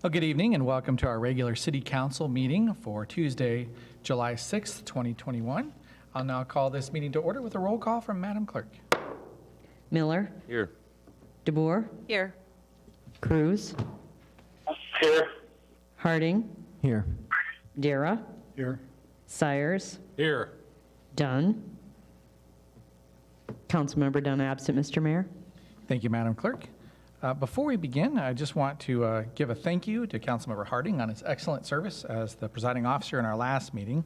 Well, good evening and welcome to our regular City Council meeting for Tuesday, July 6th, 2021. I'll now call this meeting to order with a roll call from Madam Clerk. Miller. Here. DeBoer. Here. Cruz. Here. Harding. Here. Dara. Here. Sires. Here. Dunn. Councilmember Dunn absent, Mr. Mayor. Thank you, Madam Clerk. Before we begin, I just want to give a thank you to Councilmember Harding on his excellent service as the presiding officer in our last meeting.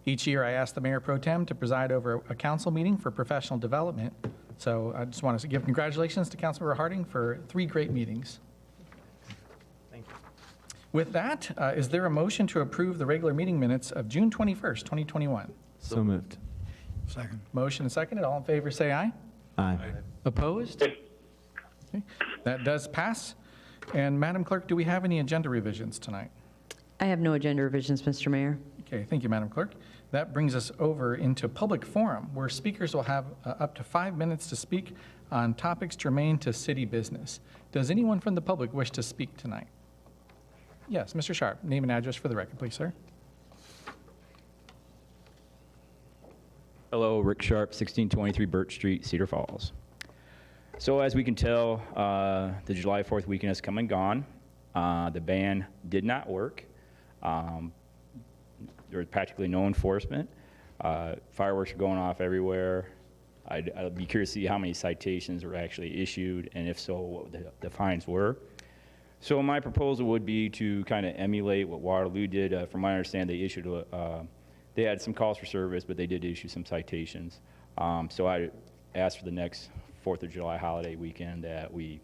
Each year, I ask the Mayor Pro Tem to preside over a council meeting for professional development. So I just want to give congratulations to Councilmember Harding for 3 great meetings. Thank you. With that, is there a motion to approve the regular meeting minutes of June 21st, 2021? So moved. Second. Motion and seconded. All in favor, say aye. Aye. Opposed? Okay. That does pass. And Madam Clerk, do we have any agenda revisions tonight? I have no agenda revisions, Mr. Mayor. Okay, thank you, Madam Clerk. That brings us over into public forum, where speakers will have up to 5 minutes to speak on topics germane to city business. Does anyone from the public wish to speak tonight? Yes, Mr. Sharp, name and address for the record, please, sir. Hello, Rick Sharp, 1623 Birch Street, Cedar Falls. So as we can tell, the July 4th weekend has come and gone. The ban did not work. There was practically no enforcement. Fireworks are going off everywhere. I'd be curious to see how many citations were actually issued, and if so, what the fines were. So my proposal would be to kind of emulate what Waterloo did. From what I understand, they issued they had some calls for service, but they did issue some citations. So I asked for the next 4th of July holiday weekend that we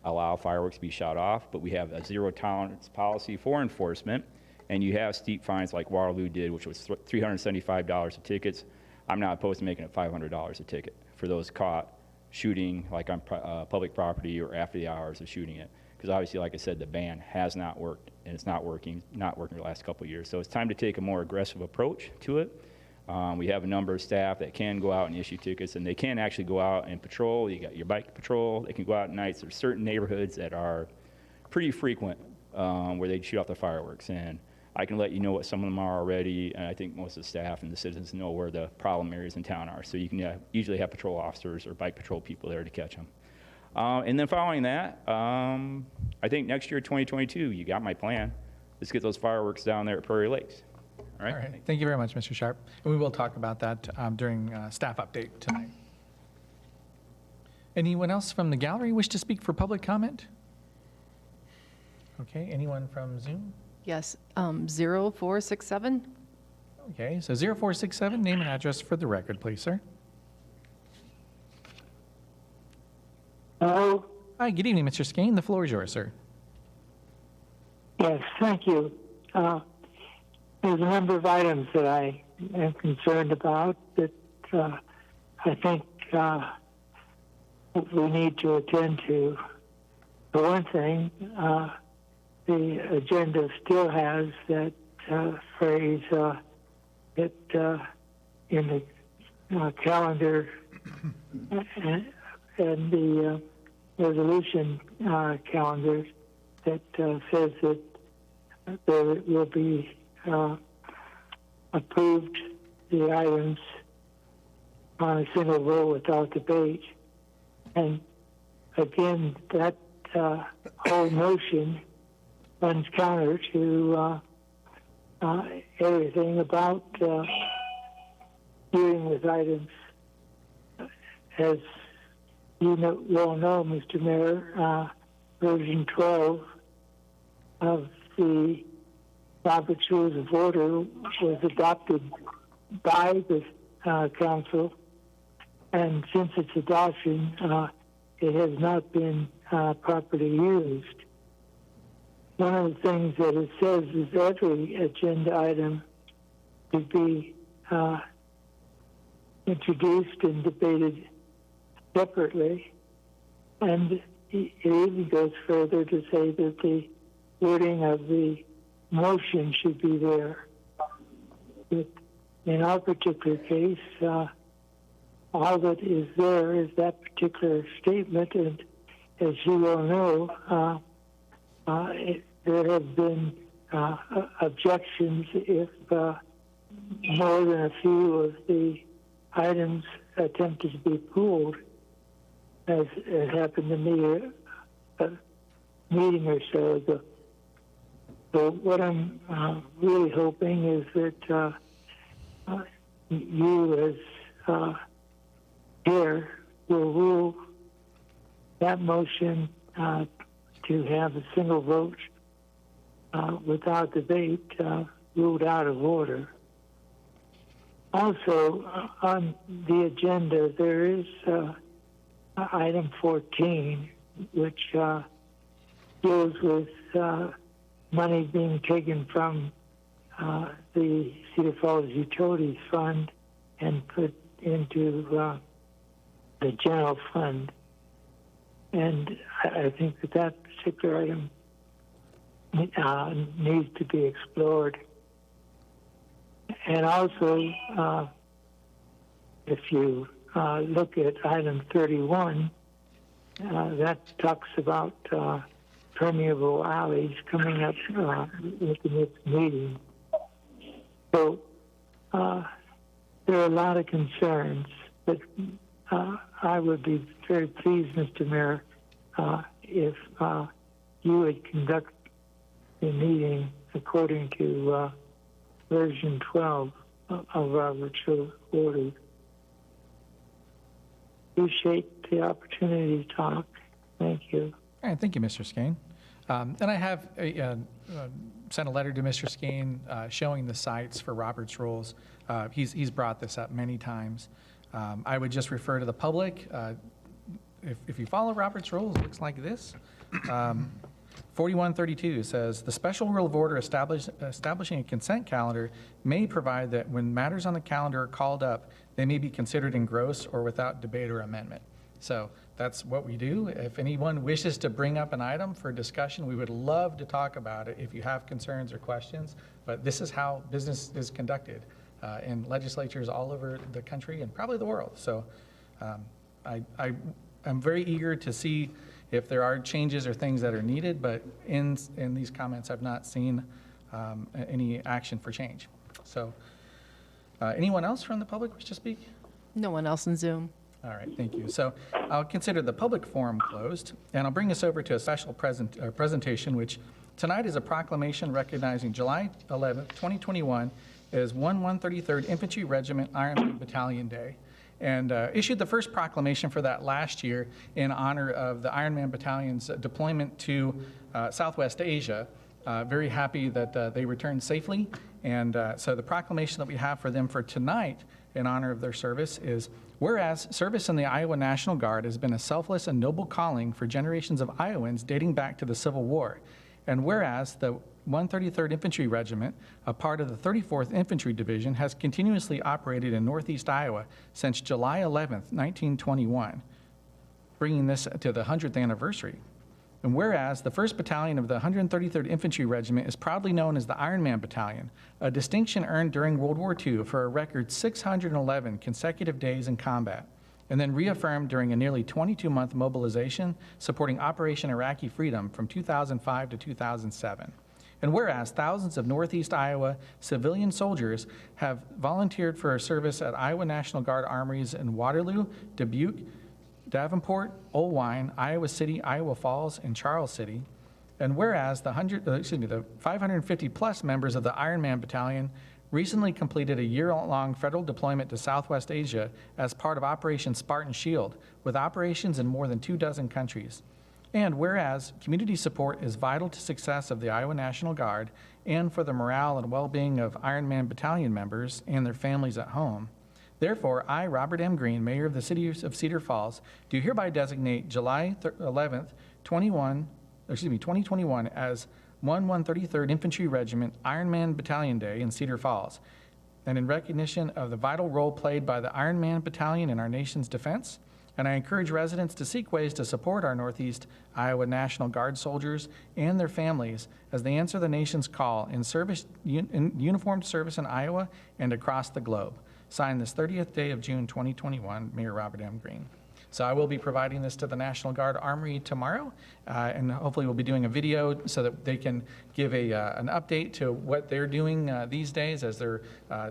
allow fireworks to be shot off, but we have a zero tolerance policy for enforcement, and you have steep fines like Waterloo did, which was $375 of tickets. I'm not opposed to making it $500 a ticket for those caught shooting like on public property or after the hours of shooting it. Because obviously, like I said, the ban has not worked, and it's not working for the last couple of years. So it's time to take a more aggressive approach to it. We have a number of staff that can go out and issue tickets, and they can actually go out and patrol. You got your bike patrol. They can go out at nights. There's certain neighborhoods that are pretty frequent where they shoot off the fireworks, and I can let you know what some of them are already, and I think most of the staff and the citizens know where the problem areas in town are. So you can usually have patrol officers or bike patrol people there to catch them. And then following that, I think next year, 2022, you got my plan. Let's get those fireworks down there at Prairie Lakes. All right. All right. Thank you very much, Mr. Sharp. And we will talk about that during staff update tonight. Anyone else from the gallery wish to speak for public comment? Okay. Anyone from Zoom? Yes. 0467. Okay. So 0467, name and address for the record, please, sir. Hello? Hi. Good evening, Mr. Skane. The floor is yours, sir. Yes, thank you. There's a number of items that I am concerned about that I think we need to attend to. For one thing, the agenda still has that phrase that in the calendar and the resolution calendar that says that there will be approved the items on a single vote without debate. And again, that whole notion runs counter to everything about dealing with items. As you well know, Mr. Mayor, version 12 of the Robert's Rules of Order was adopted by the council, and since its adoption, it has not been properly used. One of the things that it says is every agenda item to be introduced and debated separately, and it even goes further to say that the wording of the motion should be there. But in our particular case, all that is there is that particular statement, and as you all know, there have been objections if more than a few of the items attempted to be pooled, as it happened to me a meeting or so ago. So what I'm really hoping is that you as chair will rule that motion to have a single vote without debate ruled out of order. Also, on the agenda, there is item 14, which deals with money being taken from the Cedar Falls Utilities Fund and put into the general fund. And I think that that particular item needs to be explored. And also, if you look at item 31, that talks about permeable alleys coming up with the next meeting. So there are a lot of concerns, but I would be very pleased, Mr. Mayor, if you would conduct the meeting according to version 12 of Robert's Rules of Order. Appreciate the opportunity to talk. Thank you. All right, thank you, Mr. Skane. And I have sent a letter to Mr. Skane showing the sites for Robert's Rules. He's brought this up many times. I would just refer to the public. If you follow Robert's Rules, it looks like this. 4132 says, the special rule of order establishing a consent calendar may provide that when matters on the calendar are called up, they may be considered engrossed or without debate or amendment. So that's what we do. If anyone wishes to bring up an item for discussion, we would love to talk about it if you have concerns or questions. But this is how business is conducted in legislatures all over the country and probably the world. So I'm very eager to see if there are changes or things that are needed, but in these comments, I've not seen any action for change. So anyone else from the public wish to speak? No one else in Zoom. All right, thank you. So I'll consider the public forum closed, and I'll bring us over to a special presentation, which tonight is a proclamation recognizing July 11th, 2021 as 133rd Infantry Regiment Ironman Battalion Day, and issued the first proclamation for that last year in honor of the Ironman Battalion's deployment to Southwest Asia. Very happy that they returned safely, and so the proclamation that we have for them for tonight in honor of their service is, whereas service in the Iowa National Guard has been a selfless and noble calling for generations of Iowans dating back to the Civil War, and whereas the 133rd Infantry Regiment, a part of the 34th Infantry Division, has continuously operated in Northeast Iowa since July 11th, 1921, bringing this to the 100th anniversary. And whereas the 1st Battalion of the 133rd Infantry Regiment is proudly known as the Ironman Battalion, a distinction earned during World War II for a record 611 consecutive days in combat, and then reaffirmed during a nearly 22-month mobilization supporting Operation Iraqi Freedom from 2005 to 2007. And whereas thousands of Northeast Iowa civilian soldiers have volunteered for service at Iowa National Guard armories in Waterloo, Dubuque, Davenport, Oelwein, Iowa City, Iowa Falls, and Charles City. And whereas the 550-plus members of the Ironman Battalion recently completed a year-long federal deployment to Southwest Asia as part of Operation Spartan Shield, with operations in more than 24 countries. And whereas community support is vital to success of the Iowa National Guard and for the morale and well-being of Ironman Battalion members and their families at home, therefore, I, Robert M. Green, Mayor of the City of Cedar Falls, do hereby designate July 11th, 2021 as 133rd Infantry Regiment Ironman Battalion Day in Cedar Falls, and in recognition of the vital role played by the Ironman Battalion in our nation's defense. And I encourage residents to seek ways to support our Northeast Iowa National Guard soldiers and their families as they answer the nation's call in uniformed service in Iowa and across the globe. Signed this 30th day of June 2021, Mayor Robert M. Green. So I will be providing this to the National Guard Armory tomorrow, and hopefully we'll be doing a video so that they can give an update to what they're doing these days as they're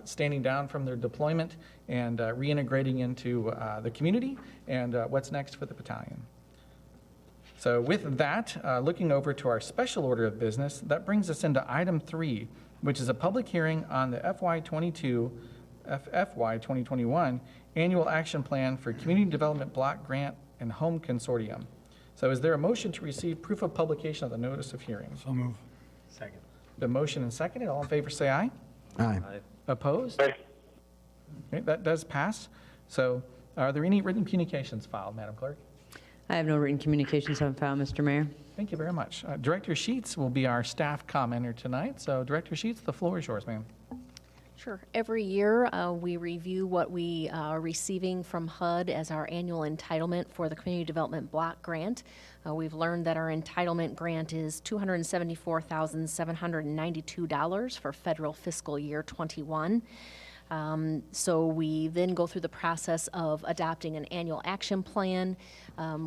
standing down from their deployment and reintegrating into the community and what's next for the battalion. So with that, looking over to our special order of business, that brings us into item 3, which is a public hearing on the FY 2021 Annual Action Plan for Community Development Block Grant and Home Consortium. So is there a motion to receive proof of publication of the notice of hearing? So move. Second. The motion and seconded. All in favor, say aye. Aye. Opposed? Aye. Okay, that does pass. So are there any written communications filed, Madam Clerk? I have no written communications on file, Mr. Mayor. Thank you very much. Director Sheets will be our staff commenter tonight. So Director Sheets, the floor is yours, ma'am. Sure. Every year, we review what we are receiving from HUD as our annual entitlement for the Community Development Block Grant. We've learned that our entitlement grant is $274,792 for federal fiscal year 21. So we then go through the process of adopting an annual action plan,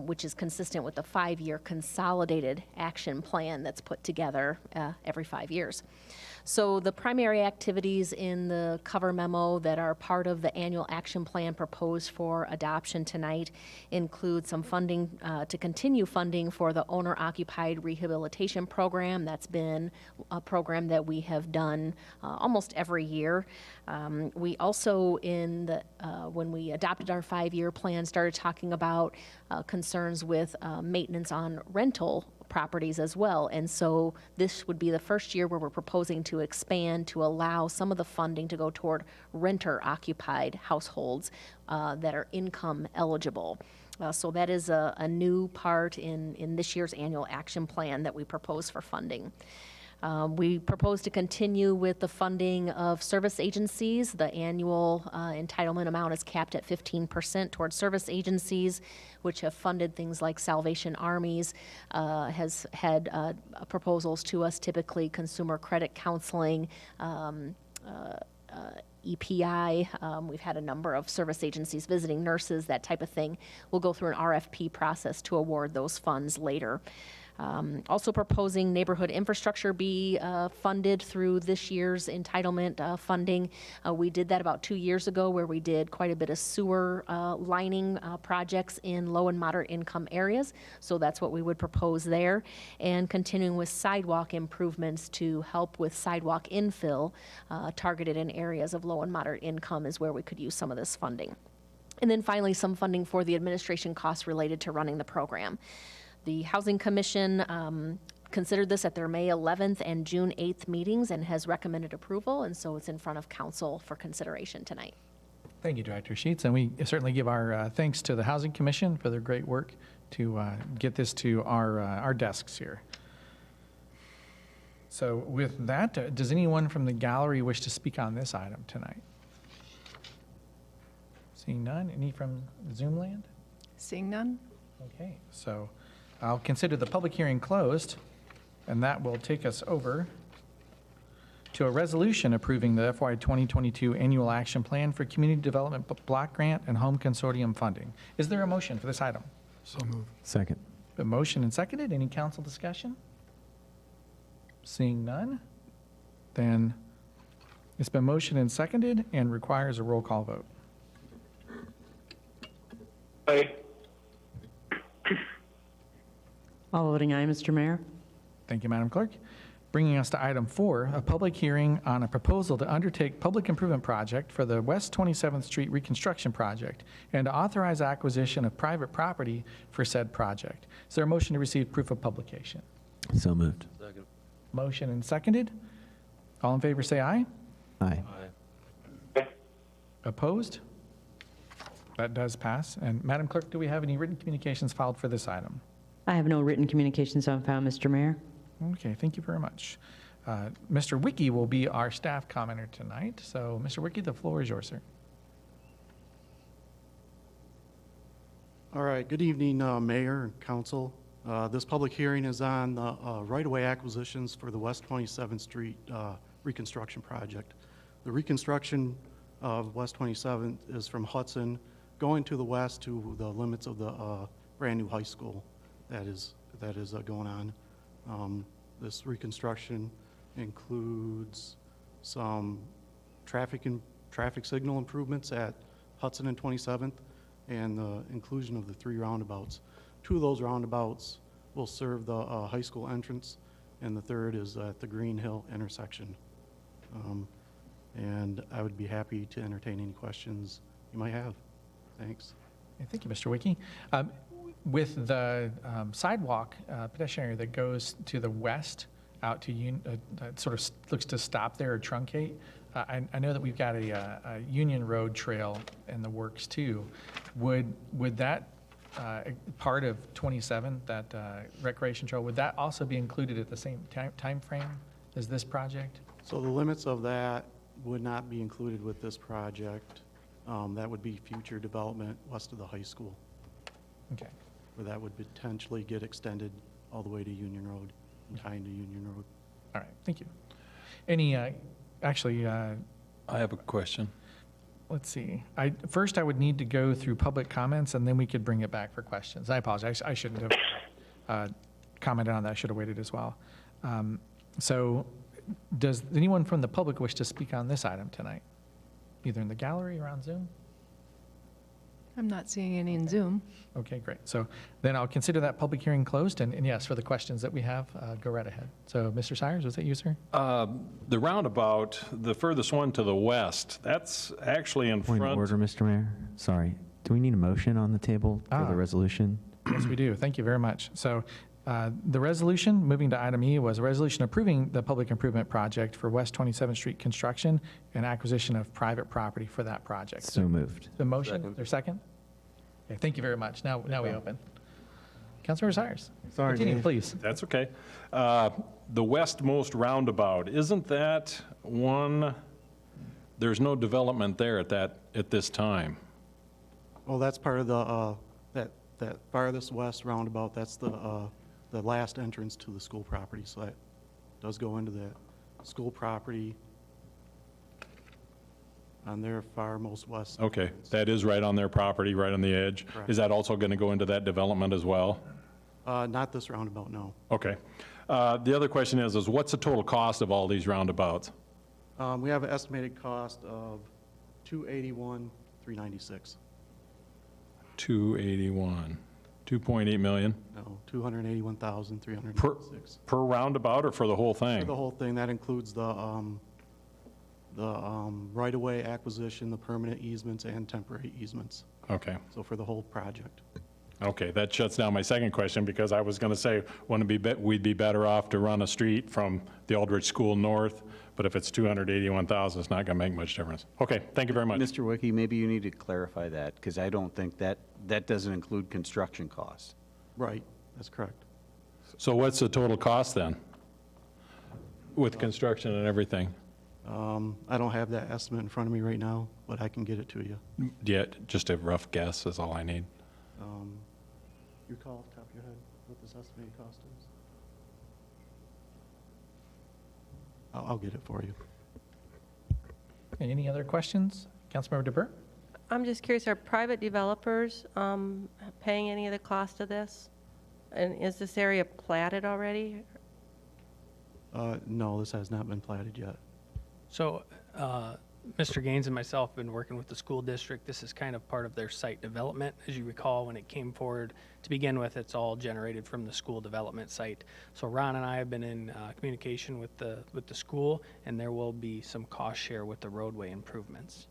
which is consistent with the 5-year consolidated action plan that's put together every 5 years. So the primary activities in the cover memo that are part of the annual action plan proposed for adoption tonight include some funding to continue funding for the owner-occupied rehabilitation program. That's been a program that we have done almost every year. We also, when we adopted our 5-year plan, started talking about concerns with maintenance on rental properties as well. And so this would be the first year where we're proposing to expand to allow some of the funding to go toward renter-occupied households that are income eligible. So that is a new part in this year's annual action plan that we propose for funding. We propose to continue with the funding of service agencies. The annual entitlement amount is capped at 15% towards service agencies, which have funded things like Salvation Armies, has had proposals to us, typically consumer credit counseling, EPI. We've had a number of service agencies visiting nurses, that type of thing. We'll go through an RFP process to award those funds later. Also proposing neighborhood infrastructure be funded through this year's entitlement funding. We did that about 2 years ago, where we did quite a bit of sewer lining projects in low and moderate income areas. So that's what we would propose there. And continuing with sidewalk improvements to help with sidewalk infill targeted in areas of low and moderate income is where we could use some of this funding. And then finally, some funding for the administration costs related to running the program. The Housing Commission considered this at their May 11th and June 8th meetings and has recommended approval, and so it's in front of council for consideration tonight. Thank you, Director Sheets, and we certainly give our thanks to the Housing Commission for their great work to get this to our desks here. So with that, does anyone from the gallery wish to speak on this item tonight? Seeing none. Any from Zoom land? Seeing none? Okay, so I'll consider the public hearing closed, and that will take us over to a resolution approving the FY 2022 Annual Action Plan for Community Development Block Grant and Home Consortium funding. Is there a motion for this item? So move. Second. The motion and seconded. Any council discussion? Seeing none, then it's been motioned and seconded and requires a roll call vote. Aye. All voting aye, Mr. Mayor. Thank you, Madam Clerk. Bringing us to item 4, a public hearing on a proposal to undertake public improvement project for the West 27th Street reconstruction project and to authorize acquisition of private property for said project. Is there a motion to receive proof of publication? So moved. Second. Motion and seconded. All in favor say aye. Aye. Aye. Opposed? That does pass. And Madam Clerk, do we have any written communications filed for this item? I have no written communications on file, Mr. Mayor. Okay, thank you very much. Mr. Wiki will be our staff commenter tonight. So, Mr. Wiki, the floor is yours, sir. All right, good evening, Mayor and Council. This public hearing is on the right-of-way acquisitions for the West 27th Street reconstruction project. The reconstruction of West 27th is from Hudson going to the west to the limits of the brand-new high school that is going on. This reconstruction includes some traffic signal improvements at Hudson and 27th, and the inclusion of the 3 roundabouts. 2 of those roundabouts will serve the high school entrance, and the 3rd is at the Green Hill intersection. And I would be happy to entertain any questions you might have. Thanks. Okay, thank you, Mr. Wiki. With the sidewalk pedestrian area that goes to the west out to that sort of looks to stop there or truncate, I know that we've got a Union Road trail in the works too. Would that part of 27, that recreation trail, would that also be included at the same time frame as this project? So the limits of that would not be included with this project. That would be future development west of the high school, Okay. where that would potentially get extended all the way to Union Road and tie into Union Road. All right, thank you. Any, actually, I have a question. let's see. First, I would need to go through public comments, and then we could bring it back for questions. I apologize. I shouldn't have commented on that. I should have waited as well. So does anyone from the public wish to speak on this item tonight, either in the gallery or on Zoom? I'm not seeing any in Zoom. Okay, great. So then I'll consider that public hearing closed, and yes, for the questions that we have, go right ahead. So, Mr. Sires, was that you, sir? The roundabout, the furthest one to the west, that's actually in Point of front. order, Mr. Mayor. Sorry. Do we need a motion on the table for the resolution? Yes, we do. Thank you very much. So the resolution, moving to item E, was a resolution approving the public improvement project for West 27th Street construction and acquisition of private property for that project. So moved. The motion, is there a second? Okay, thank you very much. Now we open. Councilmember Sires. Sorry, Continue, Dave. please. That's okay. The westmost roundabout, isn't that one, there's no development there at this time? Well, that's part of the, that farthest west roundabout, that's the last entrance to the school property, so that does go into the school property on their far most west. Okay, that is right on their property, right on the edge. Correct. Is that also going to go into that development as well? Not this roundabout, no. Okay. The other question is what's the total cost of all these roundabouts? We have an estimated cost of $281,396. 281, 2.8 million No, $281,396. per roundabout or for the whole thing? For the whole thing, that includes the right-of-way acquisition, the permanent easements, and temporary easements. Okay. So for the whole project. Okay, that shuts down my second question because I was going to say, we'd be better off to run a street from the Aldrich School north, but if it's 281,000, it's not going to make much difference. Okay, thank you very much. Mr. Wiki, maybe you need to clarify that, because I don't think that doesn't include construction costs. Right, that's correct. So what's the total cost then? With construction and everything? I don't have that estimate in front of me right now, but I can get it to you. Yeah, just a rough guess is all I need. You recall off the top of your head what this estimated cost is? I'll get it for you. Okay, any other questions? Councilmember DeBoer? I'm just curious, are private developers paying any of the cost of this? And is this area platted already? No, this has not been platted yet. So, Mr. Gaines and myself have been working with the school district. This is kind of part of their site development. As you recall, when it came forward to begin with, it's all generated from the school development site. So Ron and I have been in communication with the school, and there will be some cost share with the roadway improvements.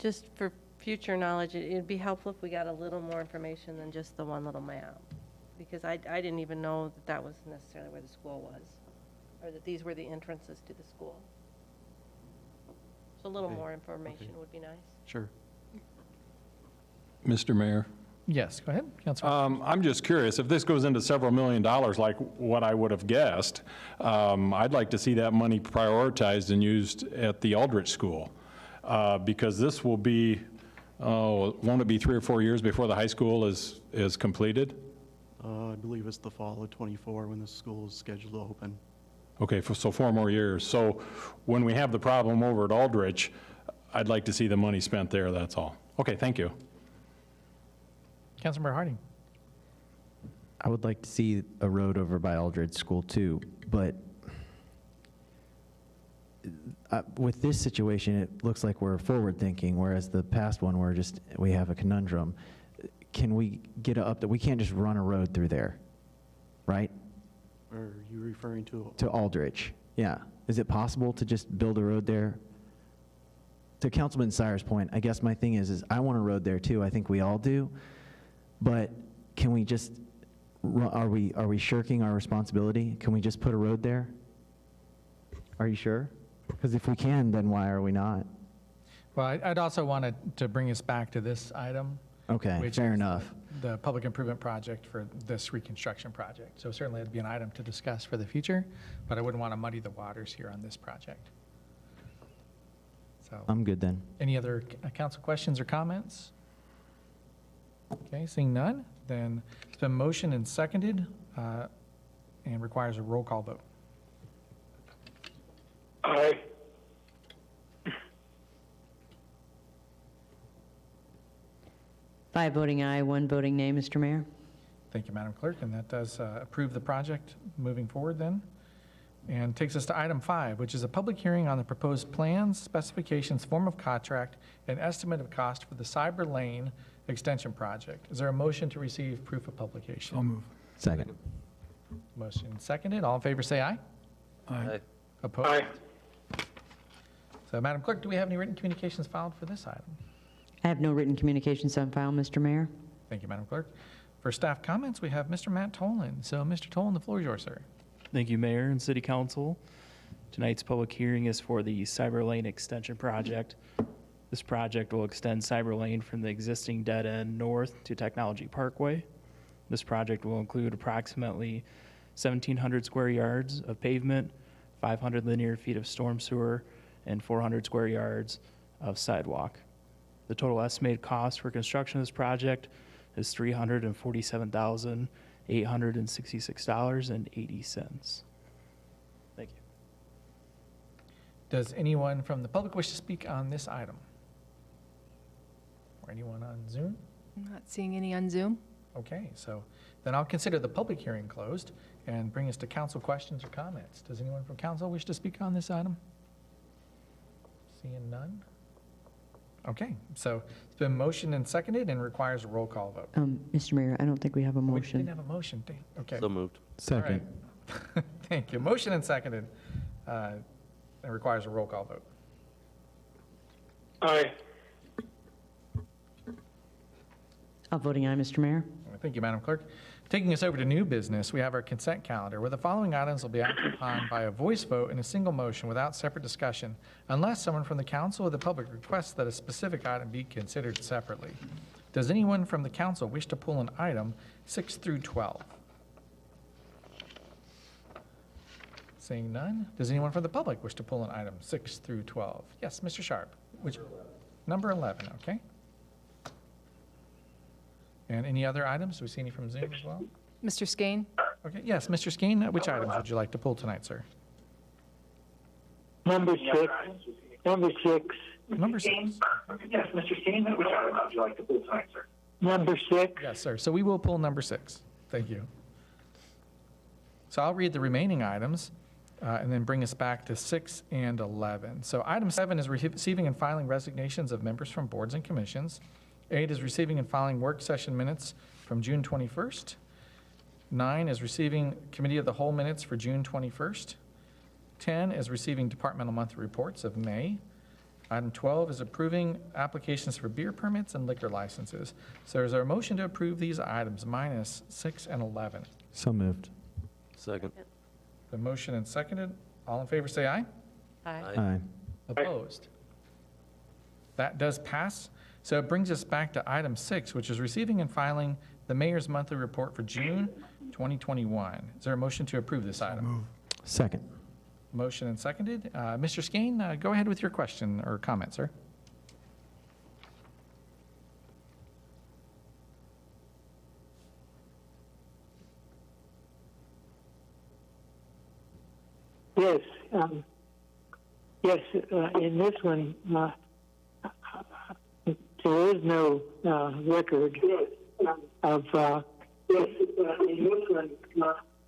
Just for future knowledge, it'd be helpful if we got a little more information than just the one little map. Because I didn't even know that was necessarily where the school was, or that these were the entrances to the school. So a little more information would be nice. Sure. Mr. Mayor? Yes, go ahead, Councilmember. I'm just curious, if this goes into several $1 million like what I would have guessed, I'd like to see that money prioritized and used at the Aldrich School. Because this will be, won't it be 3 or 4 years before the high school is completed? I believe it's the fall of '24 when the school is scheduled to open. Okay, so 4 more years. So when we have the problem over at Aldrich, I'd like to see the money spent there, that's all. Okay, thank you. Councilmember Harding. I would like to see a road over by Aldridge School too, but with this situation, it looks like we're forward thinking, whereas the past one, we have a conundrum. Can we get up that we can't just run a road through there, right? Are you referring to? To Aldrich, yeah. Is it possible to just build a road there? To Councilman Sire's point, I guess my thing is I want a road there too. I think we all do. But can we just, are we shirking our responsibility? Can we just put a road there? Are you sure? Because if we can, then why are we not? Well, I'd also want to bring us back to this item. Okay, which fair is enough. The public improvement project for this reconstruction project. So certainly it'd be an item to discuss for the future, but I wouldn't want to muddy the waters here on this project. So, I'm good then. any other council questions or comments? Okay, seeing none, then it's been motioned and seconded and requires a roll call vote. Aye. 5 voting aye, 1 voting nay, Mr. Mayor. Thank you, Madam Clerk, and that does approve the project moving forward then. And takes us to item 5, which is a public hearing on the proposed plans, specifications, form of contract, and estimate of cost for the Cyber Lane Extension Project. Is there a motion to receive proof of publication? I'll move. Second. Motion seconded. All in favor, say aye. Aye. Opposed? Aye. So, Madam Clerk, do we have any written communications filed for this item? I have no written communications on file, Mr. Mayor. Thank you, Madam Clerk. For staff comments, we have Mr. Matt Tolan. So, Mr. Tolan, the floor is yours, sir. Thank you, Mayor and City Council. Tonight's public hearing is for the Cyber Lane Extension Project. This project will extend Cyber Lane from the existing dead end north to Technology Parkway. This project will include approximately 1,700 square yards of pavement, 500 linear feet of storm sewer, and 400 square yards of sidewalk. The total estimated cost for construction of this project is $347,866.80. Thank you. Does anyone from the public wish to speak on this item? Or anyone on Zoom? I'm not seeing any on Zoom. Okay, so then I'll consider the public hearing closed and bring us to council questions or comments. Does anyone from council wish to speak on this item? Seeing none? Okay, so it's been motioned and seconded and requires a roll call vote. Mr. Mayor, I don't think we have a We motion. didn't have a motion. Okay. So moved. Second. All right. Thank you. Motion and seconded and requires a roll call vote. Aye. All voting aye, Mr. Mayor. Thank you, Madam Clerk. Taking us over to new business, we have our consent calendar, where the following items will be acted upon by a voice vote in a single motion without separate discussion, unless someone from the council or the public requests that a specific item be considered separately. Does anyone from the council wish to pull an item 6 through 12? Seeing none, does anyone from the public wish to pull an item 6 through 12? Yes, Mr. Sharp. Which? Number 11, okay. And any other items? Do we see any from Zoom as well? Mr. Skane? Okay, yes, Mr. Skeen, which items would you like to pull tonight, sir? Number 6. Number 6. Number 6. Yes, Mr. Skeen, which item would you like to pull tonight, sir? Number 6. Yes, sir. So we will pull number 6. Thank you. So I'll read the remaining items and then bring us back to 6 and 11. So item 7 is receiving and filing resignations of members from boards and commissions. 8 is receiving and filing work session minutes from June 21st. 9 is receiving committee of the whole minutes for June 21st. 10 is receiving departmental monthly reports of May. Item 12 is approving applications for beer permits and liquor licenses. So is there a motion to approve these items minus 6 and 11? So moved. Second. The motion and seconded. All in favor say aye. Aye. Opposed? That does pass. So it brings us back to item 6, which is receiving and filing the mayor's monthly report for June 2021. Is there a motion to approve this item? Second. Motion and seconded. Mr. Skeen, go ahead with your question or comment, sir. Yes. Yes, in this one, there is no record of.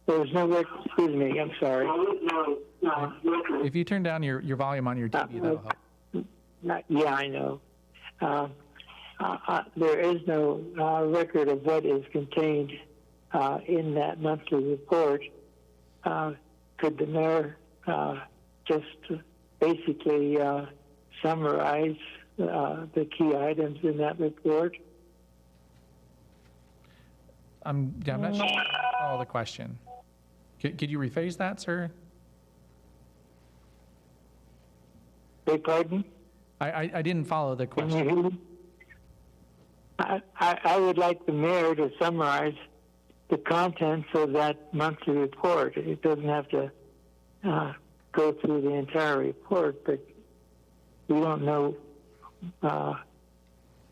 There's no record. Excuse me. I'm sorry. If you turn down your volume on your TV, that'll help. Yeah, I know. There is no record of what is contained in that monthly report. Could the mayor just basically summarize the key items in that report? I'm not sure I follow the question. Could you rephrase that, sir? Beg pardon? I didn't follow the question. I would like the mayor to summarize the contents of that monthly report. It doesn't have to go through the entire report, but we don't know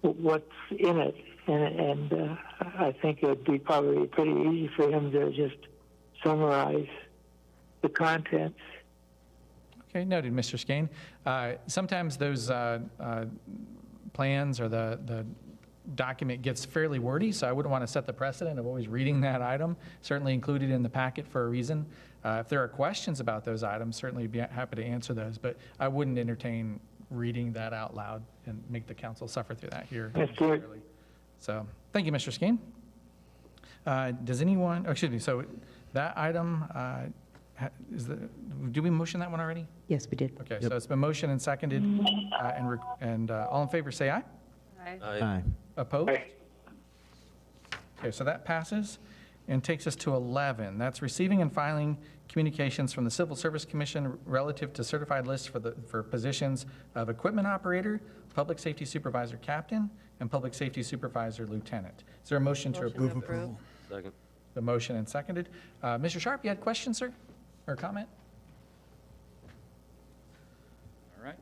what's in it. And I think it would be probably pretty easy for him to just summarize the contents. Okay, noted, Mr. Skane. Sometimes those plans or the document gets fairly wordy, so I wouldn't want to set the precedent of always reading that item. Certainly included in the packet for a reason. If there are questions about those items, certainly be happy to answer those, but I wouldn't entertain reading that out loud and make the council suffer through that here. Absolutely. So, thank you, Mr. Skane. Does anyone, excuse me, so that item, did we motion that one already? Yes, we did. Okay, so it's been motioned and seconded, and all in favor say aye. Aye. Opposed? Okay, so that passes and takes us to 11. That's receiving and filing communications from the Civil Service Commission relative to certified lists for positions of equipment operator, public safety supervisor captain, and public safety supervisor lieutenant. Is there a motion to approve? Approve. Second. The motion and seconded. Mr. Sharp, you had questions, sir, or comment? All right.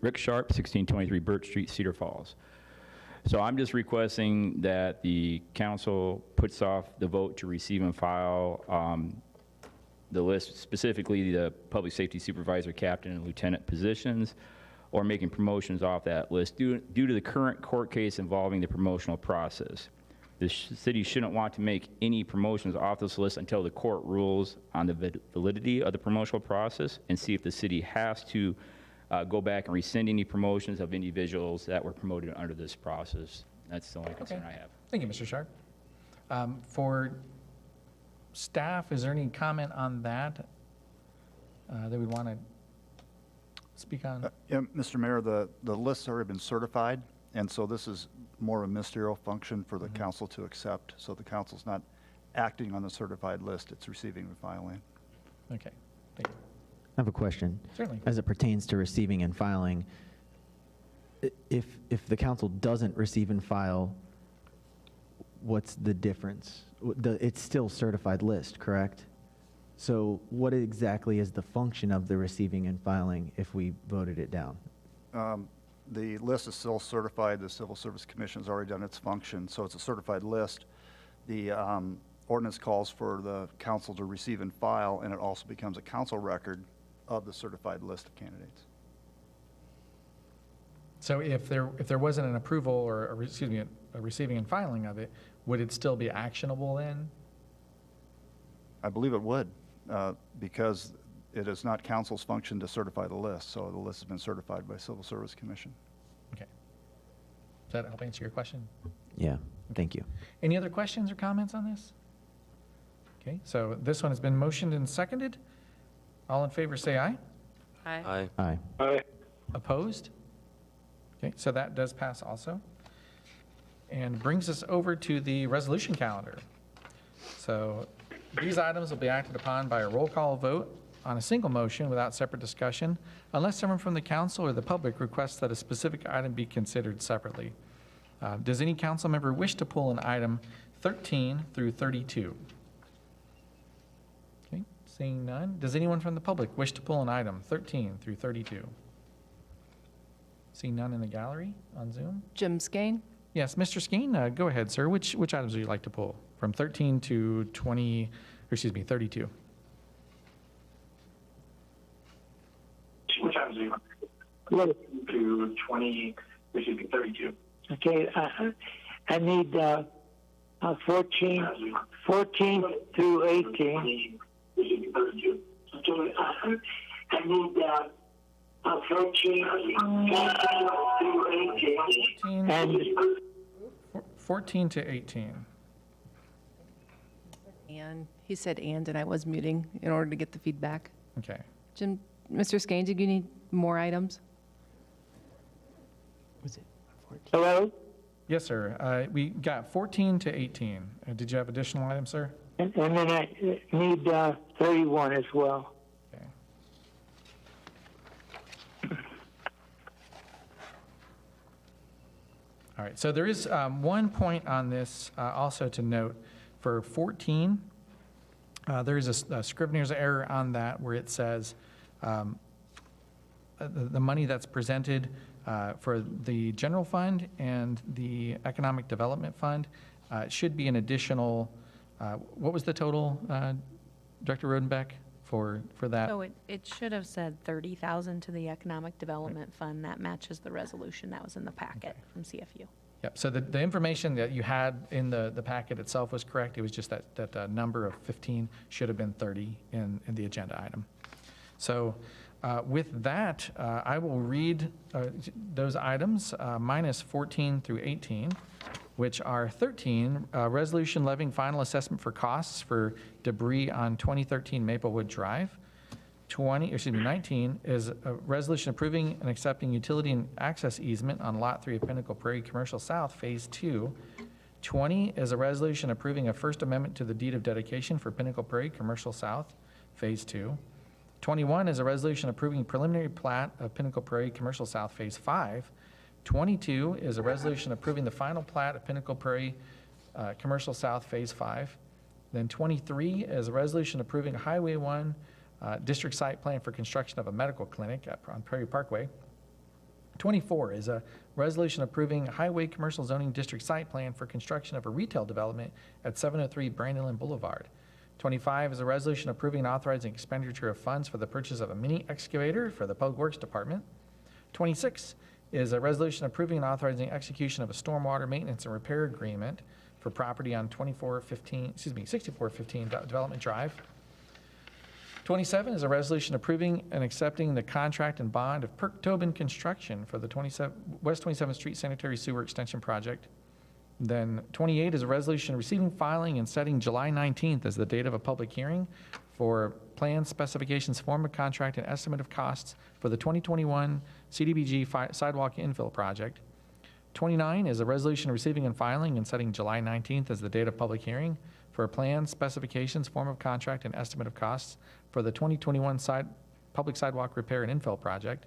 Rick Sharp, 1623 Birch Street, Cedar Falls. So I'm just requesting that the council puts off the vote to receive and file the list, specifically the public safety supervisor, captain, and lieutenant positions, or making promotions off that list due to the current court case involving the promotional process. The city shouldn't want to make any promotions off this list until the court rules on the validity of the promotional process and see if the city has to go back and rescind any promotions of individuals that were promoted under this process. That's the only concern I have. Thank you, Mr. Sharp. For staff, is there any comment on that that we want to speak on? Yeah, Mr. Mayor, the list's already been certified, and so this is more a ministerial function for the council to accept. So the council's not acting on the certified list, it's receiving and filing. Okay, thank you. I have a question. Certainly. As it pertains to receiving and filing, if the council doesn't receive and file, what's the difference? It's still certified list, correct? So what exactly is the function of the receiving and filing if we voted it down? The list is still certified. The Civil Service Commission has already done its function, so it's a certified list. The ordinance calls for the council to receive and file, and it also becomes a council record of the certified list of candidates. So if there wasn't an approval or excuse me, a receiving and filing of it, would it still be actionable then? I believe it would, because it is not council's function to certify the list, so the list has been certified by Civil Service Commission. Okay. Does that help answer your question? Yeah, thank you. Any other questions or comments on this? Okay, so this one has been motioned and seconded. All in favor say aye. Aye. Aye. Aye. Opposed? Okay, so that does pass also. And brings us over to the resolution calendar. So these items will be acted upon by a roll call vote on a single motion without separate discussion, unless someone from the council or the public requests that a specific item be considered separately. Does any council member wish to pull an item 13 through 32? Okay, seeing none. Does anyone from the public wish to pull an item 13 through 32? Seeing none in the gallery on Zoom? Jim Skane? Yes, Mr. Skeen, go ahead, sir. Which items would you like to pull? From 13 to 20, or excuse me, 32. Which items do you want? To 20, excuse me, 32. Okay, I need 14 through 18. Okay, I need 14 through 18. And 14 to 18. And he said and I was muting in order to get the feedback. Okay. Jim, Mr. Skane, did you need more items? Was it 14? hello? Yes, sir. We got 14 to 18. Did you have additional items, sir? And then I need 31 as well. Okay. All right, so there is one point on this also to note. For 14, there is a Scrivener's error on that where it says the money that's presented for the general fund and the economic development fund should be an additional, what was the total, Director Rodenbeck, for that? So it should have said 30,000 to the Economic Development Fund. That matches the resolution that was in the packet from CFU. Yep, so the information that you had in the packet itself was correct. It was just that number of 15 should have been 30 in the agenda item. So with that, I will read those items, minus 14 through 18, which are 13, resolution levying final assessment for costs for debris on 2013 Maplewood Drive. 19 is a resolution approving and accepting utility and access easement on Lot 3 of Pinnacle Prairie Commercial South, Phase 2. 20 is a resolution approving a First Amendment to the deed of dedication for Pinnacle Prairie Commercial South, Phase 2. 21 is a resolution approving preliminary plat of Pinnacle Prairie Commercial South, Phase 5. 22 is a resolution approving the final plat of Pinnacle Prairie Commercial South, Phase 5. Then 23 is a resolution approving a Highway 1 district site plan for construction of a medical clinic on Prairie Parkway. 24 is a resolution approving a highway commercial zoning district site plan for construction of a retail development at 703 Brandon Boulevard. 25 is a resolution approving and authorizing expenditure of funds for the purchase of a mini excavator for the Public Works Department. 26 is a resolution approving and authorizing execution of a stormwater maintenance and repair agreement for property on 6415 Development Drive. 27 is a resolution approving and accepting the contract and bond of Perk Tobin Construction for the West 27th Street Sanitary Sewer Extension Project. Then 28 is a resolution receiving, filing, and setting July 19th as the date of a public hearing for plans, specifications, form of contract, and estimate of costs for the 2021 CDBG sidewalk infill project. 29 is a resolution receiving and filing and setting July 19th as the date of public hearing for plans, specifications, form of contract, and estimate of costs for the 2021 public sidewalk repair and infill project.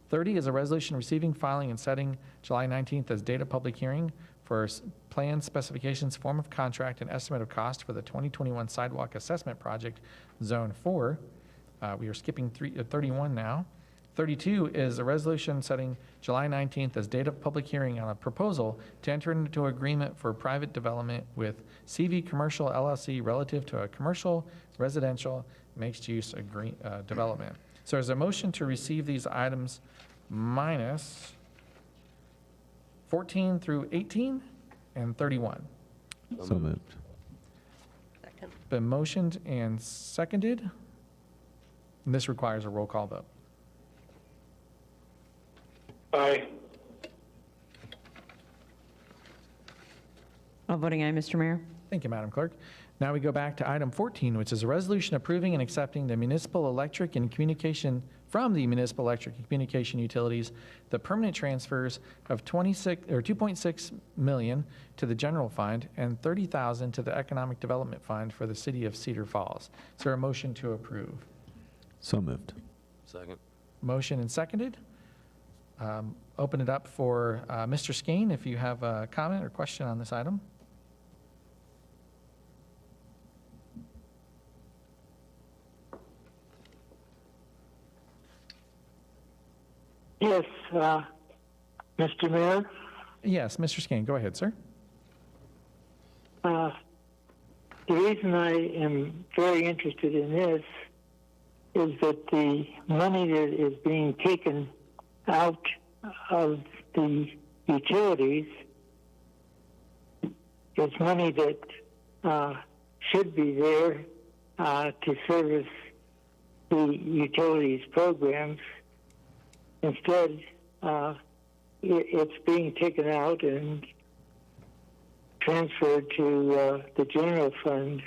30 is a resolution receiving, filing, and setting July 19th as date of public hearing for plans, specifications, form of contract, and estimate of cost for the 2021 sidewalk assessment project, Zone 4. We are skipping 31 now. 32 is a resolution setting July 19th as date of public hearing on a proposal to enter into agreement for private development with CV Commercial LLC relative to a commercial residential mixed-use development. So there's a motion to receive these items minus 14 through 18 and 31. So moved. Second. Been motioned and seconded. And this requires a roll call vote. Aye. All voting aye, Mr. Mayor. Thank you, Madam Clerk. Now we go back to item 14, which is a resolution approving and accepting the municipal electric and communication from the municipal electric and communication utilities, the permanent transfers of 2.6 million to the general fund and 30,000 to the economic development fund for the city of Cedar Falls. Is there a motion to approve? So moved. Second. Motion and seconded. Open it up for Mr. Skane if you have a comment or question on this item. Yes, Mr. Mayor. Yes, Mr. Skane, go ahead, sir. The reason I am very interested in this is that the money that is being taken out of the utilities is money that should be there to service the utilities programs. Instead, it's being taken out and transferred to the general fund.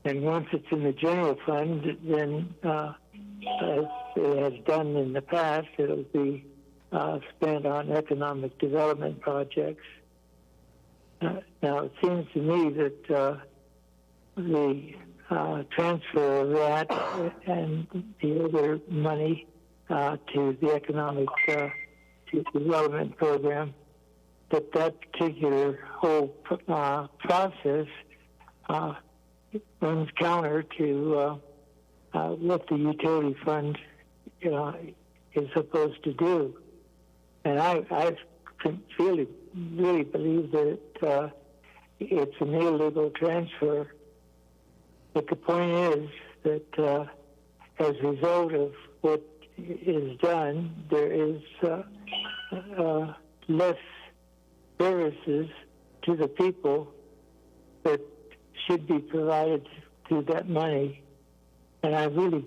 And once it's in the general fund, then as it has done in the past, it'll be spent on economic development projects. Now, it seems to me that the transfer of that and the other money to the economic development program, that particular whole process runs counter to what the utility fund is supposed to do. And I really believe that it's an illegal transfer. But the point is that as a result of what is done, there is less services to the people that should be provided through that money. And I really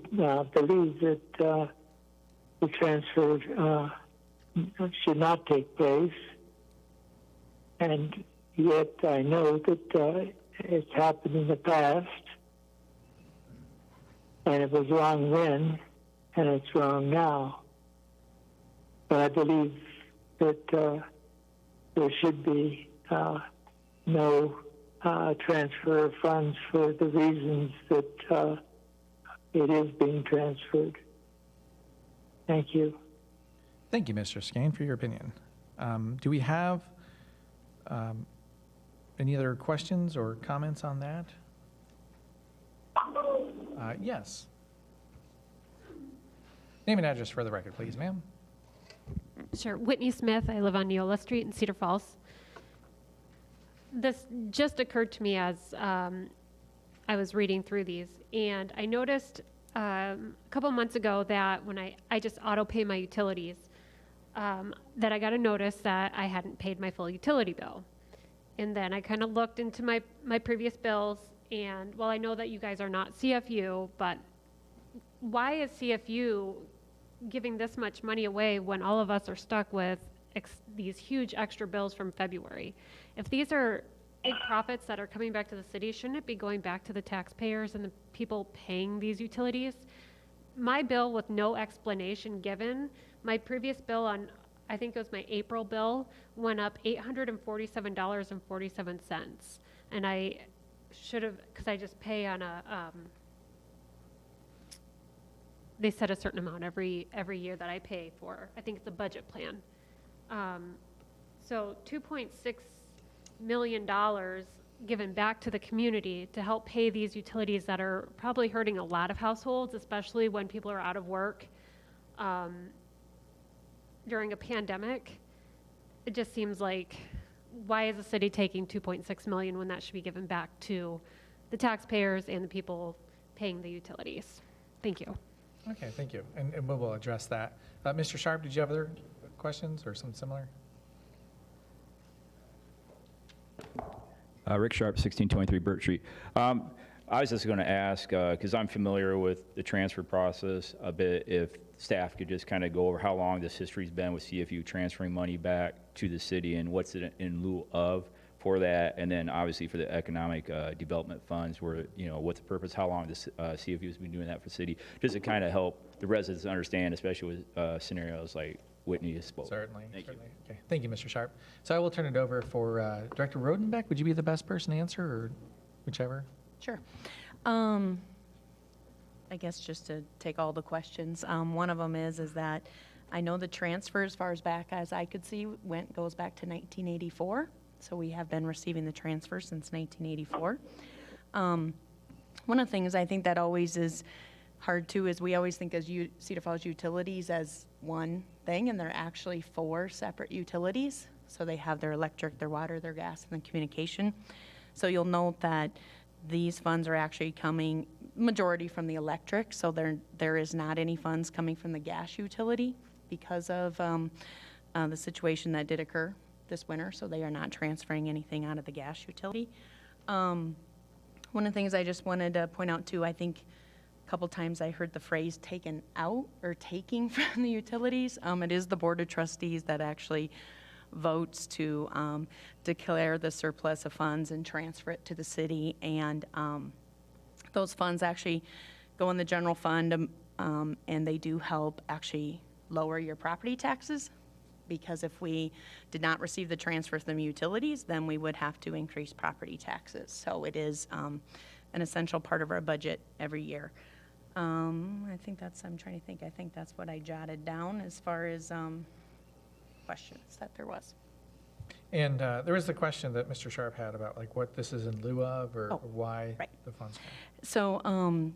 believe that the transfer should not take place. And yet I know that it's happened in the past, and it was wrong then, and it's wrong now. But I believe that there should be no transfer of funds for the reasons that it is being transferred. Thank you. Thank you, Mr. Skane, for your opinion. Do we have any other questions or comments on that? Yes. Name and address for the record, please, ma'am. Sure. Whitney Smith. I live on Neola Street in Cedar Falls. This just occurred to me as I was reading through these, and I noticed a couple months ago that when I just auto pay my utilities, that I got a notice that I hadn't paid my full utility bill. And then I kind of looked into my previous bills, and well, I know that you guys are not CFU, but why is CFU giving this much money away when all of us are stuck with these huge extra bills from February? If these are big profits that are coming back to the city, shouldn't it be going back to the taxpayers and the people paying these utilities? My bill, with no explanation given, my previous bill on, I think it was my April bill, went up $847.47. And I should have, because I just pay on a, they set a certain amount every year that I pay for. I think it's a budget plan. So $2.6 million given back to the community to help pay these utilities that are probably hurting a lot of households, especially when people are out of work during a pandemic. It just seems like, why is the city taking $2.6 million when that should be given back to the taxpayers and the people paying the utilities? Thank you. Okay, thank you. And we will address that. Mr. Sharp, did you have other questions or something similar? Rick Sharp, 1623 Burt Street. I was just going to ask, because I'm familiar with the transfer process a bit, if staff could just kind of go over how long this history's been with CFU transferring money back to the city and what's it in lieu of for that, and then obviously for the economic development funds, where, you know, what's the purpose, how long this CFU has been doing that for the city, just to kind of help the residents understand, especially with scenarios like Whitney has spoken. Certainly. Okay. Thank you, Mr. Sharp. So I will turn it over for Director Rodenbeck. Would you be the best person to answer, or whichever? Sure. I guess just to take all the questions. One of them is that I know the transfer, as far as back as I could see, goes back to 1984. So we have been receiving the transfer since 1984. One of the things I think that always is hard too is we always think of Cedar Falls utilities as one thing, and they're actually 4 separate utilities. So they have their electric, their water, their gas, and the communication. So you'll note that these funds are actually coming majority from the electric. So there is not any funds coming from the gas utility because of the situation that did occur this winter, so they are not transferring anything out of the gas utility. One of the things I just wanted to point out too, I think a couple times I heard the phrase taken out or taking from the utilities. It is the Board of Trustees that actually votes to declare the surplus of funds and transfer it to the city. And those funds actually go in the general fund, and they do help actually lower your property taxes, because if we did not receive the transfer from the utilities, then we would have to increase property taxes. So it is an essential part of our budget every year. I think that's what I jotted down as far as questions that there was. And there was the question that Mr. Sharp had about like what this is in lieu of, or why the funds come. So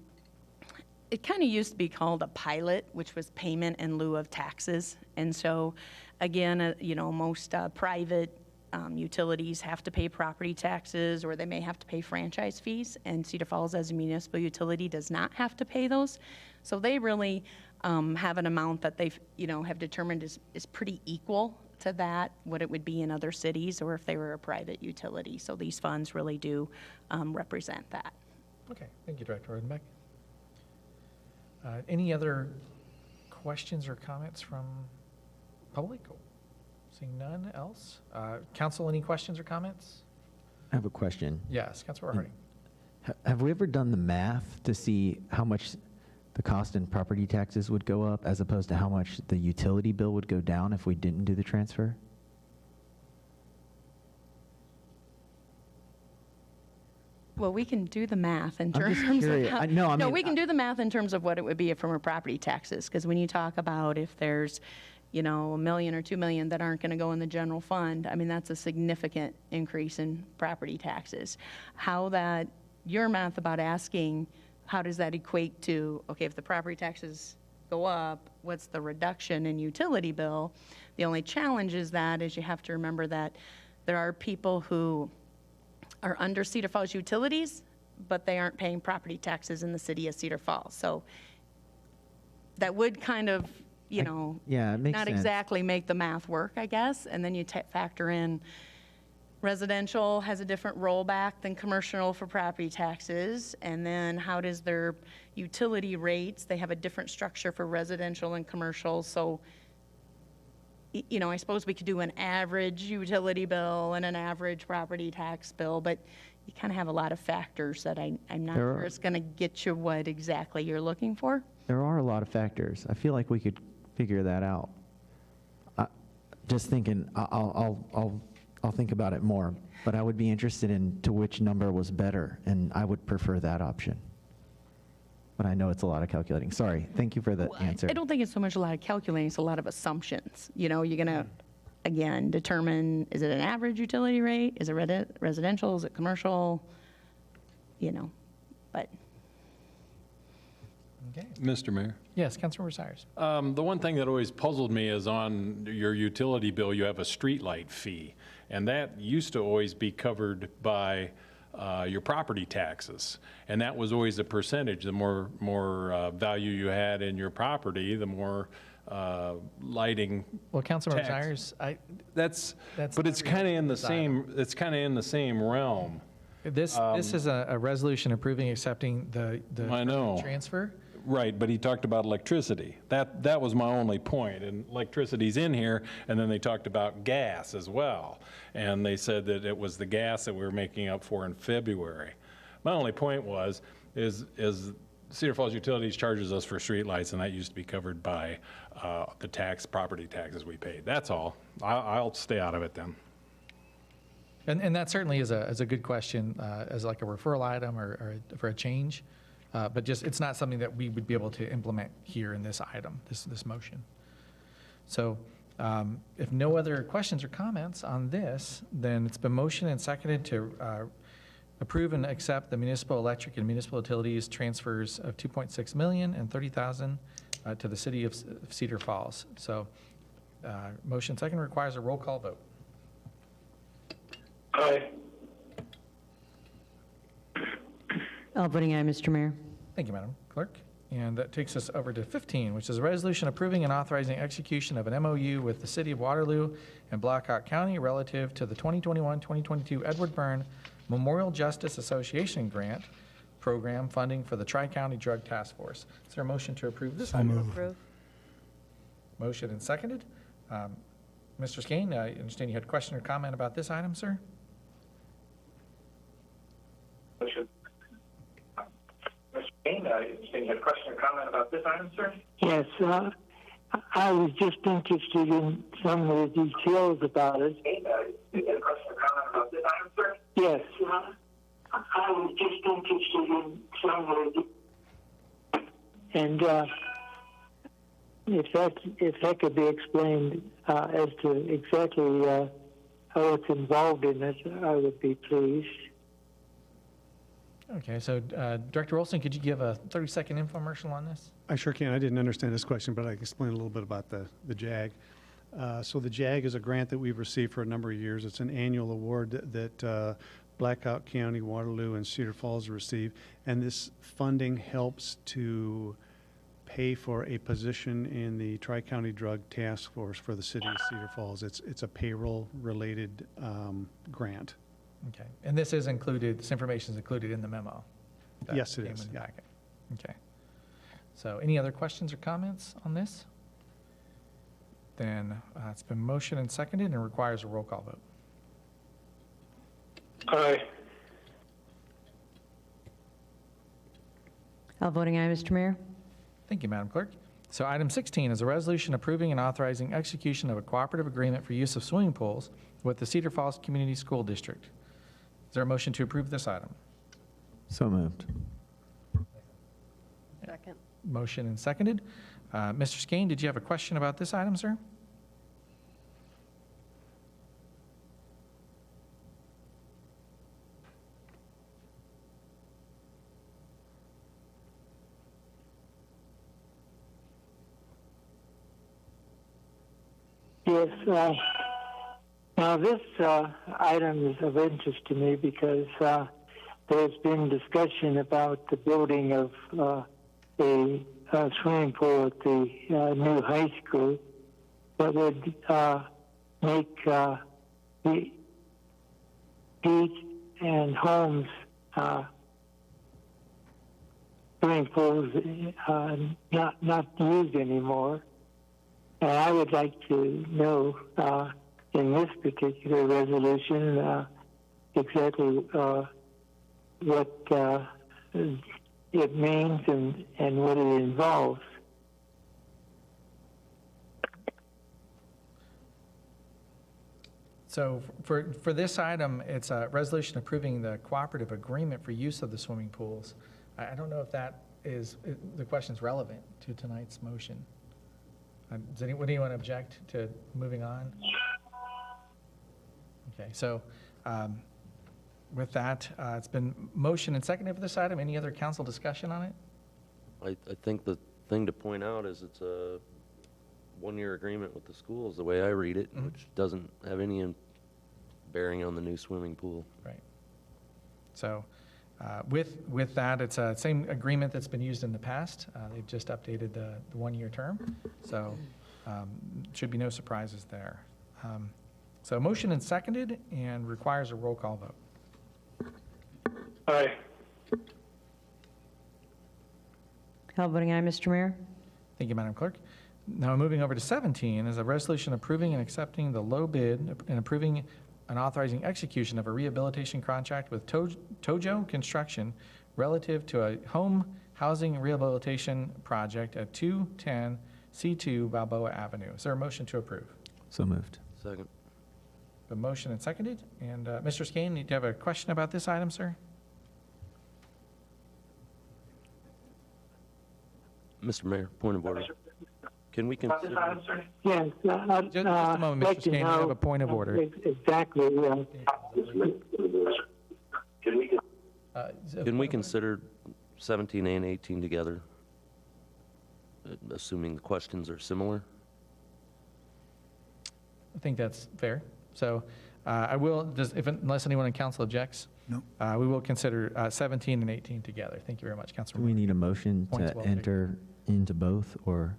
it kind of used to be called a pilot, which was payment in lieu of taxes. And so, again, most private utilities have to pay property taxes, or they may have to pay franchise fees, and Cedar Falls as a municipal utility does not have to pay those. So they really have an amount that they've, have determined is pretty equal to that, what it would be in other cities, or if they were a private utility. So these funds really do represent that. Okay, thank you, Director Rodenbeck. Any other questions or comments from public? Seeing none else. Council, any questions or comments? I have a question. Yes, Councilor Harding. Have we ever done the math to see how much the cost in property taxes would go up as opposed to how much the utility bill would go down if we didn't do the transfer? Well, we can do the math in terms I'm just curious. of No, we can do the math in terms of what it would be from our property taxes, because when you talk about if there's, $1 million or $2 million that aren't going to go in the general fund, I mean, that's a significant increase in property taxes. How that, your math about asking, how does that equate to, okay, if the property taxes go up, what's the reduction in utility bill? The only challenge is you have to remember that there are people who are under Cedar Falls utilities, but they aren't paying property taxes in the city of Cedar Falls. So that would kind of, yeah, it makes not sense. exactly make the math work, I guess. And then you factor in residential has a different rollback than commercial for property taxes. And then how does their utility rates, they have a different structure for residential and commercial. So, I suppose we could do an average utility bill and an average property tax bill, but you kind of have a lot of factors that I'm not sure it's going to get you what exactly you're looking for. There are a lot of factors. I feel like we could figure that out. Just thinking, I'll think about it more, but I would be interested in to which number was better, and I would prefer that option. But I know it's a lot of calculating. Sorry. Thank you for the answer. I don't think it's so much a lot of calculating, it's a lot of assumptions. You're going to, again, determine, is it an average utility rate? Is it residential? Is it commercial? But. Okay. Mr. Mayor? Yes, Councilmember Sires. The one thing that always puzzled me is on your utility bill, you have a streetlight fee, and that used to always be covered by your property taxes, and that was always a percentage. The more value you had in your property, the more lighting. Well, Councilmember tax. Sires, But it's kind of in the same. It's kind of in the same realm. This is a resolution approving accepting the I know. transfer. Right, but he talked about electricity. That was my only point. And electricity's in here, and then they talked about gas as well. And they said that it was the gas that we were making up for in February. My only point is Cedar Falls Utilities charges us for streetlights, and that used to be covered by the property taxes we paid. That's all. I'll stay out of it then. And that certainly is a good question as like a referral item or for a change. But just, it's not something that we would be able to implement here in this item, this motion. So if no other questions or comments on this, then it's been motioned and seconded to approve and accept the municipal electric and municipal utilities transfers of $2.6 million and $30,000 to the city of Cedar Falls. So motion second requires a roll call vote. Aye. All voting aye, Mr. Mayor. Thank you, Madam Clerk. And that takes us over to 15, which is a resolution approving and authorizing execution of an MOU with the City of Waterloo and Blackhawk County relative to the 2021-2022 Edward Byrne Memorial Justice Association Grant Program funding for the Tri-County Drug Task Force. Is there a motion to approve this? Approve. Motion and seconded. Mr. Skane, I understand you had a question or comment about this item, sir? Motion. Mr. Kane, you had a question or comment about this item, sir? Yes, I was just interested in some of the details about it. You had a question or comment about this item, sir? Yes, I was just interested in some of the, and if that could be explained as to exactly how it's involved in it, I would be pleased. Okay, so Director Olson, could you give a 30-second infomercial on this? I sure can. I didn't understand this question, but I can explain a little bit about the JAG. So the JAG is a grant that we've received for a number of years. It's an annual award that Blackhawk County, Waterloo, and Cedar Falls receive, and this funding helps to pay for a position in the Tri-County Drug Task Force for the city of Cedar Falls. It's a payroll-related grant. Okay, and this is included, this information is included in the memo? that Yes, it came is, in the yeah. packet. Okay. So any other questions or comments on this? Then it's been motioned and seconded and requires a roll call vote. Aye. All voting aye, Mr. Mayor. Thank you, Madam Clerk. So item 16 is a resolution approving and authorizing execution of a cooperative agreement for use of swimming pools with the Cedar Falls Community School District. Is there a motion to approve this item? So moved. Second. Motion and seconded. Mr. Skane, did you have a question about this item, sir? Yes. Now, this item is of interest to me because there's been discussion about the building of a swimming pool at the new high school that would make the beach and homes swimming pools not used anymore. And I would like to know in this particular resolution exactly what it means and what it involves. So for this item, it's a resolution approving the cooperative agreement for use of the swimming pools. I don't know if that is, the question's relevant to tonight's motion. Does anyone object to moving on? Okay, so with that, it's been motion and seconded for this item. Any other council discussion on it? I think the thing to point out is it's a one-year agreement with the schools, the way I read it, which doesn't have any bearing on the new swimming pool. Right. So with that, it's a same agreement that's been used in the past. They've just updated the one-year term, so should be no surprises there. So motion and seconded and requires a roll call vote. Aye. All voting aye, Mr. Mayor. Thank you, Madam Clerk. Now moving over to 17 is a resolution approving and accepting the low bid and approving and authorizing execution of a rehabilitation contract with Tojo Construction relative to a home housing rehabilitation project at 210 C2 Balboa Avenue. Is there a motion to approve? So moved. Second. A motion and seconded. And Mr. Skane, do you have a question about this item, sir? Mr. Mayor, point of order. Can we About this consider, item, sir? Yes. Just a moment, Mr. Skane, you have a point of order. Exactly. can we consider 17 and 18 together, assuming the questions are similar? I think that's fair. So I will, unless anyone in council objects, No. We will consider 17 and 18 together. Thank you very much, Do Councilman. we need a motion Points to well taken. enter into both, or?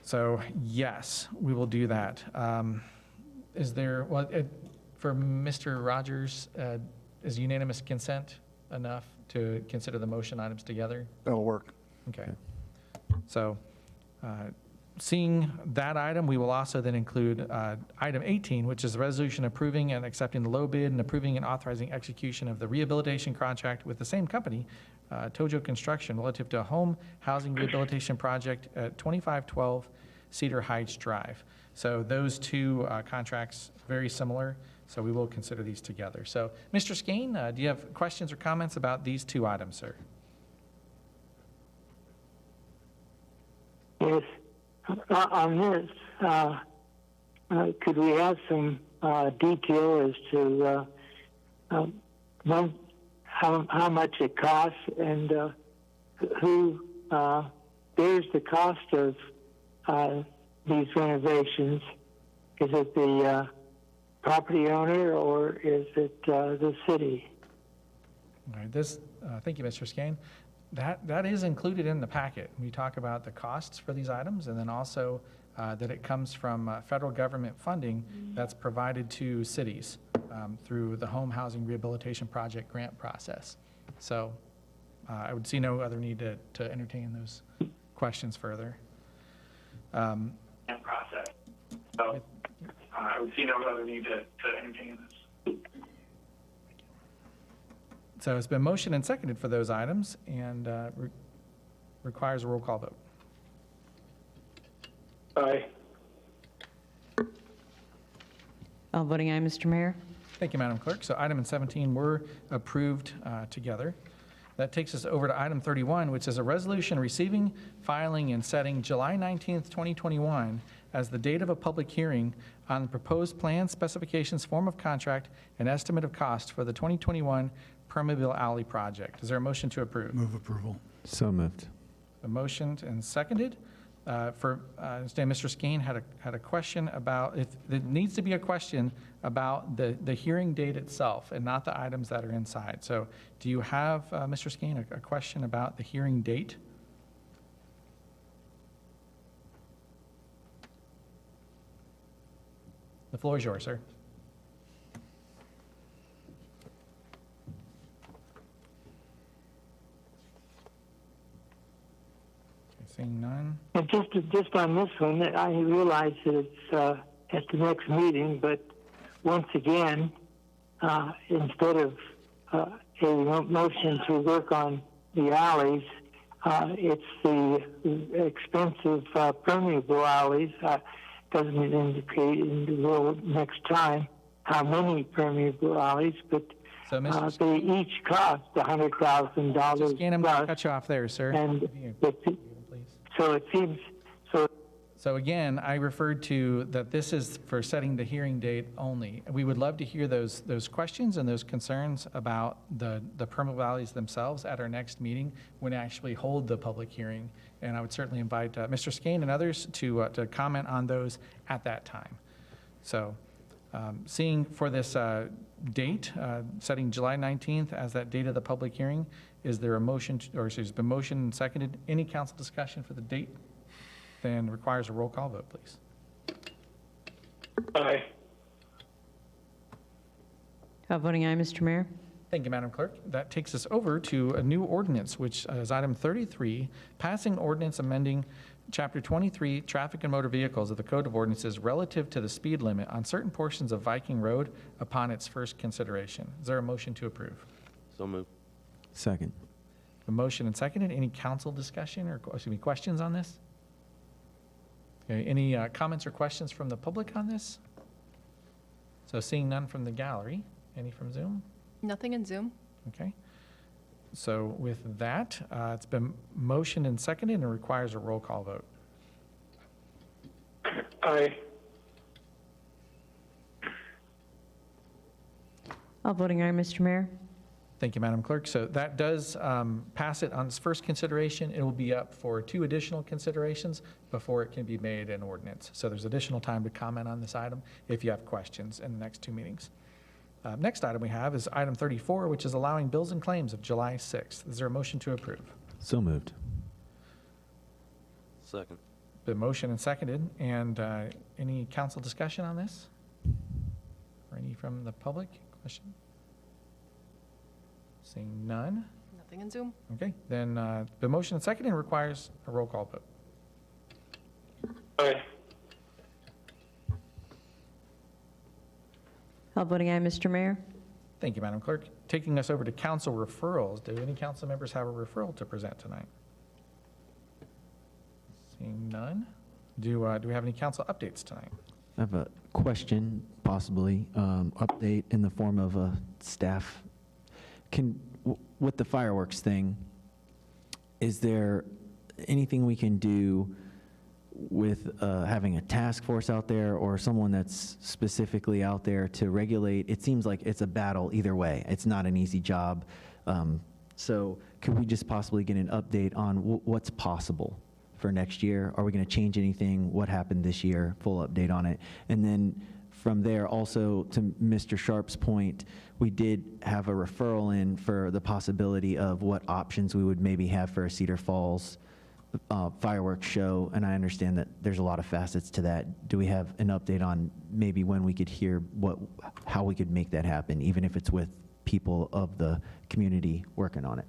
So, yes, we will do that. Is there, well, for Mr. Rogers, is unanimous consent enough to consider the motion items together? That'll work. Okay. So, seeing that item, we will also then include item 18, which is the resolution approving and accepting the low bid and approving and authorizing execution of the rehabilitation contract with the same company, Tojo Construction, relative to a home housing rehabilitation project at 2512 Cedar Heights Drive. So those two contracts, very similar, so we will consider these together. So, Mr. Skeen, do you have questions or comments about these two items, sir? Yes. On this, could we have some detail as to how much it costs and who bears the cost of these renovations? Is it the property owner or is it the city? All right, thank you, Mr. Skane. That is included in the packet. We talk about the costs for these items, and then also that it comes from federal government funding that's provided to cities through the Home Housing Rehabilitation Project grant process. So I would see no other need to entertain those questions further. Process. So I would see no other need to entertain this. So it's been motioned and seconded for those items and requires a roll call vote. Aye. All voting aye, Mr. Mayor. Thank you, Madam Clerk. So item and 17 were approved together. That takes us over to item 31, which is a resolution receiving, filing, and setting July 19th, 2021 as the date of a public hearing on the proposed plan, specifications, form of contract, and estimate of cost for the 2021 Permeable Alley project. Is there a motion to approve? Move approval. So moved. A motion and seconded. I understand Mr. Skeen had a question about, if there needs to be a question about the hearing date itself and not the items that are inside. So do you have, Mr. Skeen, a question about the hearing date? The floor is yours, sir. Seeing none. And just on this one, I realize that it's at the next meeting, but once again, instead of a motion to work on the alleys, it's the expensive permeable alleys. Doesn't indicate in the rule next time how many permeable alleys, but So, Mr. they each cost $100,000. Skeen, I'm going to cut you off there, sir. And so it seems so. So again, I referred to that this is for setting the hearing date only. We would love to hear those questions and those concerns about the permeable alleys themselves at our next meeting when we actually hold the public hearing. And I would certainly invite Mr. Skane and others to comment on those at that time. So seeing for this date, setting July 19th as that date of the public hearing, is there a motion, there's been motion and seconded. Any council discussion for the date? Then requires a roll call vote, please. Aye. All voting aye, Mr. Mayor. Thank you, Madam Clerk. That takes us over to a new ordinance, which is item 33, passing ordinance amending Chapter 23, Traffic and Motor Vehicles of the Code of Ordinances relative to the speed limit on certain portions of Viking Road upon its first consideration. Is there a motion to approve? So moved. Second. A motion and seconded. Any council discussion or questions on this? Okay, any comments or questions from the public on this? So seeing none from the gallery, any from Zoom? Nothing in Zoom. Okay. So with that, it's been motioned and seconded and requires a roll call vote. Aye. All voting aye, Mr. Mayor. Thank you, Madam Clerk. So that does pass it on its first consideration. It will be up for 2 additional considerations before it can be made an ordinance. So there's additional time to comment on this item if you have questions in the next 2 meetings. Next item we have is item 34, which is allowing bills and claims of July 6th. Is there a motion to approve? So moved. Second. Been motion and seconded, and any council discussion on this? Or any from the public? Question? Seeing none? Nothing in Zoom? Okay, then the motion and seconded requires a roll call vote. Aye. All voting aye, Mr. Mayor. Thank you, Madam Clerk. Taking us over to council referrals. Do any council members have a referral to present tonight? Seeing none. Do we have any council updates tonight? I have a question, possibly, update in the form of a staff. With the fireworks thing, is there anything we can do with having a task force out there or someone that's specifically out there to regulate? It seems like it's a battle either way. It's not an easy job. So could we just possibly get an update on what's possible for next year? Are we going to change anything? What happened this year? Full update on it. And then from there, also to Mr. Sharp's point, we did have a referral in for the possibility of what options we would maybe have for a Cedar Falls fireworks show, and I understand that there's a lot of facets to that. Do we have an update on maybe when we could hear how we could make that happen, even if it's with people of the community working on it?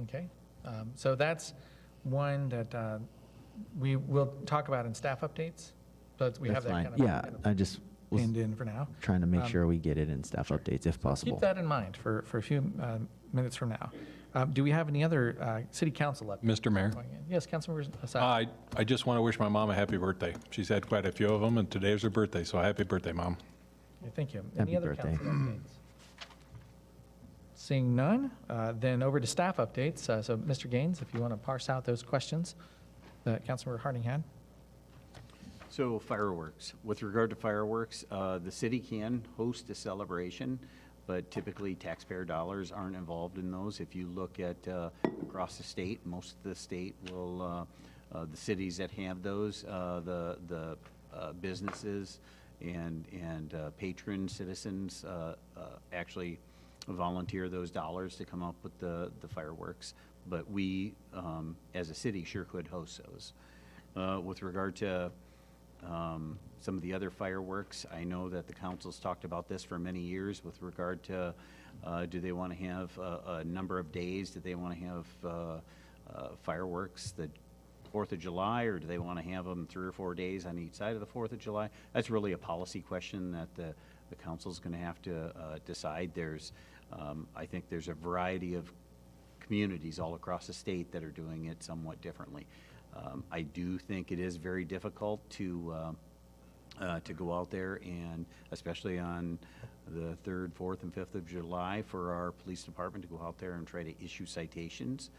Okay, so that's one that we will talk about in staff updates, but we have That's that fine. kind of Yeah, I just was pinned in for now. trying to make sure we get it in staff updates if possible. Keep that in mind for a few minutes from now. Do we have any other city council updates? Mr. Mayor? Yes, Councilmember Asad. I just want to wish my mom a happy birthday. She's had quite a few of them, and today is her birthday, so happy birthday, Mom. Okay, thank you. Happy Any other birthday. council updates? Seeing none, then over to staff updates. So Mr. Gaines, if you want to parse out those questions that Councilmember Harding had. So fireworks. With regard to fireworks, the city can host a celebration, but typically taxpayer dollars aren't involved in those. If you look at across the state, most of the state will, the cities that have those, the businesses and patron citizens actually volunteer those dollars to come up with the fireworks. But we, as a city, sure could host those. With regard to some of the other fireworks, I know that the council's talked about this for many years with regard to do they want to have a number of days? Do they want to have fireworks the 4th of July, or do they want to have them 3 or 4 days on each side of the 4th of July? That's really a policy question that the council's going to have to decide. There's, I think there's a variety of communities all across the state that are doing it somewhat differently. I do think it is very difficult to go out there, and especially on the 3rd, 4th, and 5th of July, for our police department to go out there and try to issue citations.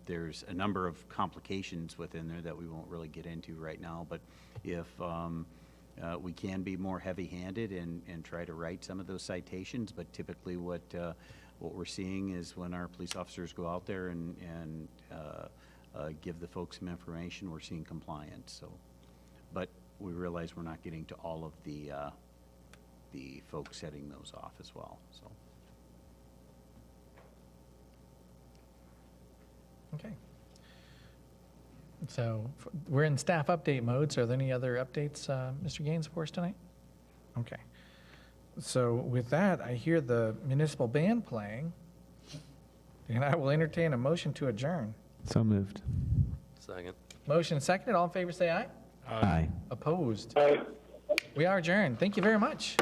There's a number of complications within there that we won't really get into right now, but if we can be more heavy-handed and try to write some of those citations, but typically what we're seeing is when our police officers go out there and give the folks some information, we're seeing compliance. So, but we realize we're not getting to all of the folks setting those off as well. So. Okay. So we're in staff update mode. So are there any other updates, Mr. Gaines, for us tonight? Okay. So with that, I hear the municipal band playing, and I will entertain a motion to adjourn. So moved. Second. Motion seconded. All in favor, say aye. Aye. Opposed? Aye. We are adjourned. Thank you very much.